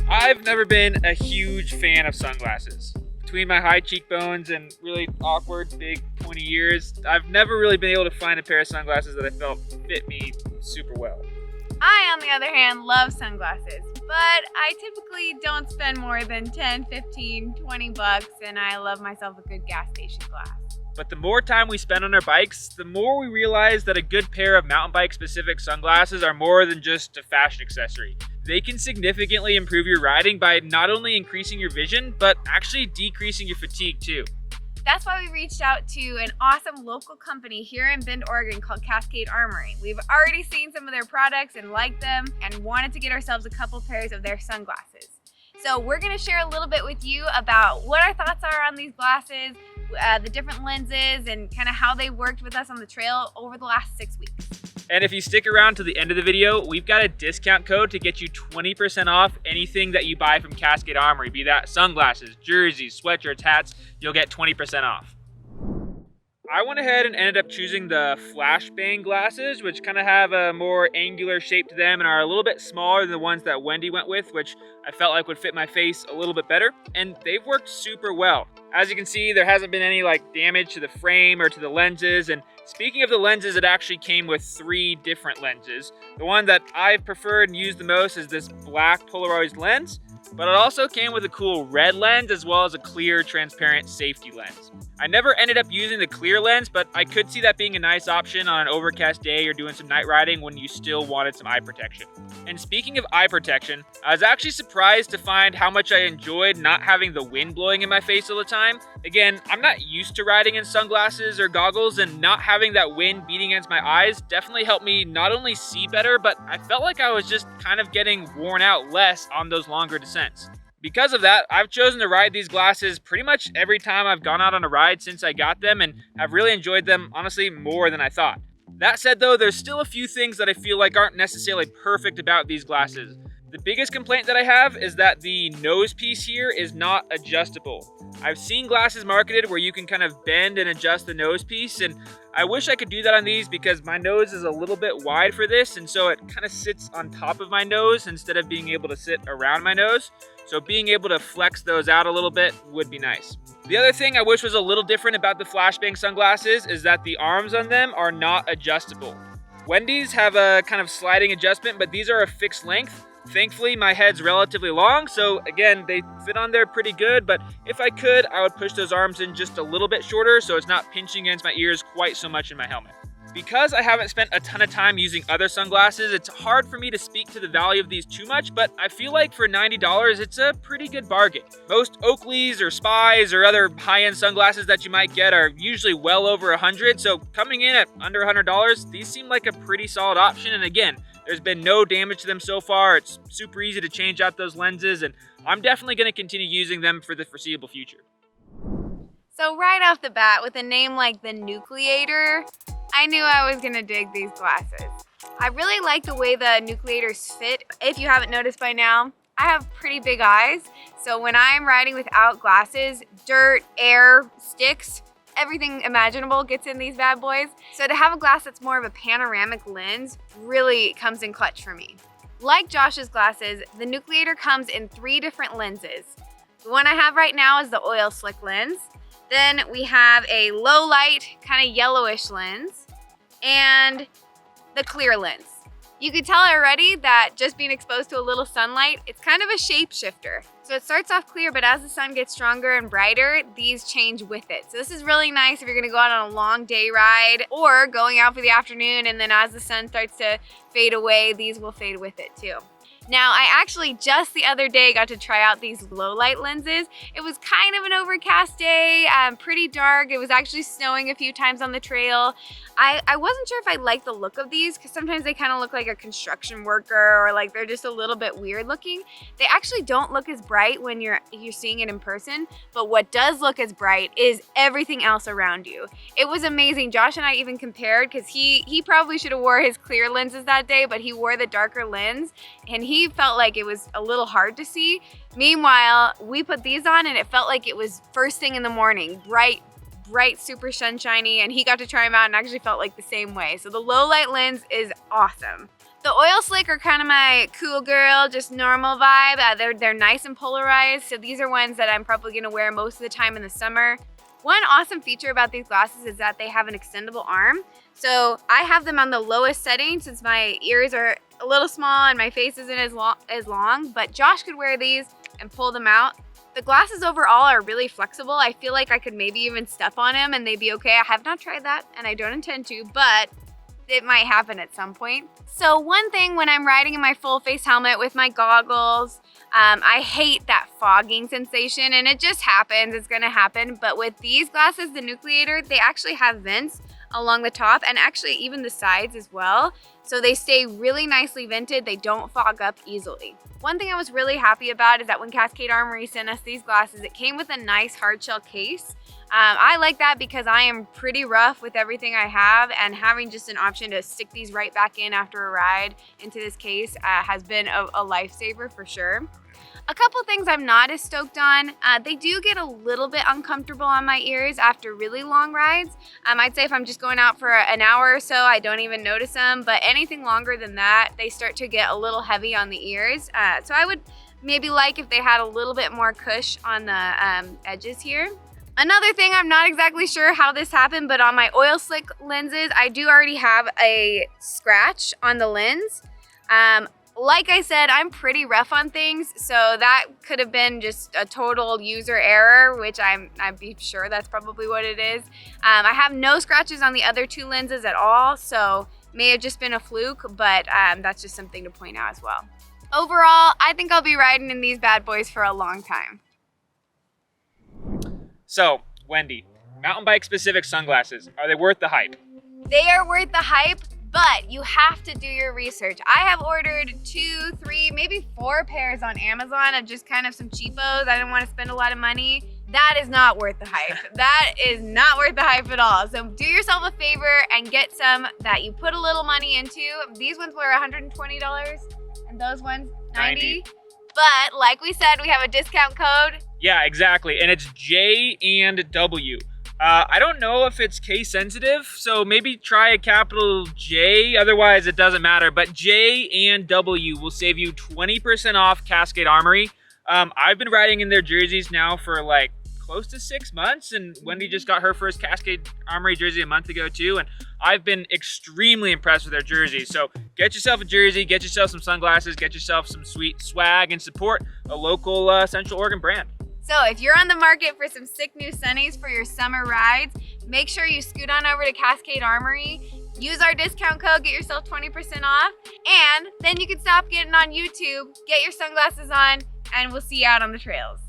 I've never been a huge fan of sunglasses. Between my high cheekbones and really awkward, big, pointy ears, I've never really been able to find a pair of sunglasses that I felt fit me super well. I, on the other hand, love sunglasses, but I typically don't spend more than 10, 15, 20 bucks, and I love myself a good gas station glass. But the more time we spend on our bikes, the more we realize that a good pair of mountain bike specific sunglasses are more than just a fashion accessory. They can significantly improve your riding by not only increasing your vision, but actually decreasing your fatigue too. That's why we reached out to an awesome local company here in Bend, Oregon called Cascade Armory. We've already seen some of their products and liked them and wanted to get ourselves a couple pairs of their sunglasses. So we're gonna share a little bit with you about what our thoughts are on these glasses, the different lenses, and kind of how they worked with us on the trail over the last 6 weeks. And if you stick around to the end of the video, we've got a discount code to get you 20% off anything that you buy from Cascade Armory, be that sunglasses, jerseys, sweatshirts, hats, you'll get 20% off. I went ahead and ended up choosing the FlashBang glasses, which kind of have a more angular shape to them and are a little bit smaller than the ones that Wendy went with, which I felt like would fit my face a little bit better, and they've worked super well. As you can see, there hasn't been any damage to the frame or to the lenses, and speaking of the lenses, it actually came with 3 different lenses. The one that I've preferred and used the most is this black polarized lens, but it also came with a cool red lens as well as a clear transparent safety lens. I never ended up using the clear lens, but I could see that being a nice option on an overcast day or doing some night riding when you still wanted some eye protection. And speaking of eye protection, I was actually surprised to find how much I enjoyed not having the wind blowing in my face all the time. Again, I'm not used to riding in sunglasses or goggles, and not having that wind beating against my eyes definitely helped me not only see better, but I felt like I was just kind of getting worn out less on those longer descents. Because of that, I've chosen to ride these glasses pretty much every time I've gone out on a ride since I got them, and have really enjoyed them, honestly, more than I thought. That said though, there's still a few things that I feel like aren't necessarily perfect about these glasses. The biggest complaint that I have is that the nose piece here is not adjustable. I've seen glasses marketed where you can kind of bend and adjust the nose piece, and I wish I could do that on these because my nose is a little bit wide for this, and so it kind of sits on top of my nose instead of being able to sit around my nose. So being able to flex those out a little bit would be nice. The other thing I wish was a little different about the FlashBang sunglasses is that the arms on them are not adjustable. Wendy's have a kind of sliding adjustment, but these are a fixed length. Thankfully, my head's relatively long, so again, they fit on there pretty good, but if I could, I would push those arms in just a little bit shorter so it's not pinching against my ears quite so much in my helmet. Because I haven't spent a ton of time using other sunglasses, it's hard for me to speak to the value of these too much, but I feel like for $90, it's a pretty good bargain. Most Oakleys or Spies or other high-end sunglasses that you might get are usually well over $100, so coming in at under $100, these seem like a pretty solid option, and again, there's been no damage to them so far. It's super easy to change out those lenses, and I'm definitely going to continue using them for the foreseeable future. So right off the bat, with a name like the Nucleator, I knew I was gonna dig these glasses. I really like the way the Nucleators fit. If you haven't noticed by now, I have pretty big eyes. So when I'm riding without glasses, dirt, air, sticks, everything imaginable gets in these bad boys. So to have a glass that's more of a panoramic lens really comes in clutch for me. Like Josh's glasses, the Nucleator comes in 3 different lenses. The one I have right now is the oil slick lens. Then we have a low light, kind of yellowish lens, and the clear lens. You can tell already that just being exposed to a little sunlight, it's kind of a shapeshifter. So it starts off clear, but as the sun gets stronger and brighter, these change with it. So this is really nice if you're gonna go out on a long day ride or going out for the afternoon, and then as the sun starts to fade away, these will fade with it too. Now, I actually just the other day got to try out these low light lenses. It was kind of an overcast day, pretty dark. It was actually snowing a few times on the trail. I wasn't sure if I liked the look of these because sometimes they kind of look like a construction worker or like they're just a little bit weird looking. They actually don't look as bright when you're seeing it in person, but what does look as bright is everything else around you. It was amazing. Josh and I even compared because he probably should have wore his clear lenses that day, but he wore the darker lens and he felt like it was a little hard to see. Meanwhile, we put these on and it felt like it was first thing in the morning, bright bright, super sunshiny, and he got to try them out and actually felt like the same way. So the low light lens is awesome. The oil slick are kind of my cool girl, just normal vibe. They're nice and polarized, so these are ones that I'm probably gonna wear most of the time in the summer. One awesome feature about these glasses is that they have an extendable arm. So I have them on the lowest setting since my ears are a little small and my face isn't as long, but Josh could wear these and pull them out. The glasses overall are really flexible. I feel like I could maybe even step on them and they'd be okay. I have not tried that and I don't intend to, but it might happen at some point. So one thing when I'm riding in my full face helmet with my goggles, I hate that fogging sensation, and it just happens, it's gonna happen. But with these glasses, the Nucleator, they actually have vents along the top and actually even the sides as well. So they stay really nicely vented, they don't fog up easily. One thing I was really happy about is that when Cascade Armory sent us these glasses, it came with a nice hard shell case. I like that because I am pretty rough with everything I have, and having just an option to stick these right back in after a ride into this case has been a lifesaver for sure. A couple things I'm not as stoked on. They do get a little bit uncomfortable on my ears after really long rides. I'd say if I'm just going out for an hour or so, I don't even notice them, but anything longer than that, they start to get a little heavy on the ears. So I would maybe like if they had a little bit more cush on the edges here. Another thing, I'm not exactly sure how this happened, but on my oil slick lenses, I do already have a scratch on the lens. Like I said, I'm pretty rough on things, so that could have been just a total user error, which I'd be sure that's probably what it is. I have no scratches on the other two lenses at all, so may have just been a fluke, but that's just something to point out as well. Overall, I think I'll be riding in these bad boys for a long time. So, Wendy, mountain bike specific sunglasses, are they worth the hype? They are worth the hype, but you have to do your research. I have ordered 2, 3, maybe 4 pairs on Amazon of just kind of some cheapos. I didn't want to spend a lot of money. That is not worth the hype. That is not worth the hype at all. So do yourself a favor and get some that you put a little money into. These ones were $120 and those ones $90. But like we said, we have a discount code. Yeah, exactly, and it's J and W. I don't know if it's case sensitive, so maybe try a capital J, otherwise it doesn't matter. But J and W will save you 20% off Cascade Armory. I've been riding in their jerseys now for like close to 6 months, and Wendy just got her first Cascade Armory jersey a month ago too, and I've been extremely impressed with their jerseys. So get yourself a jersey, get yourself some sunglasses, get yourself some sweet swag, and support a local Central Oregon brand. So if you're on the market for some sick new sunnies for your summer rides, make sure you scoot on over to Cascade Armory, use our discount code, get yourself 20% off, and then you can stop getting on YouTube, get your sunglasses on, and we'll see you out on the trails.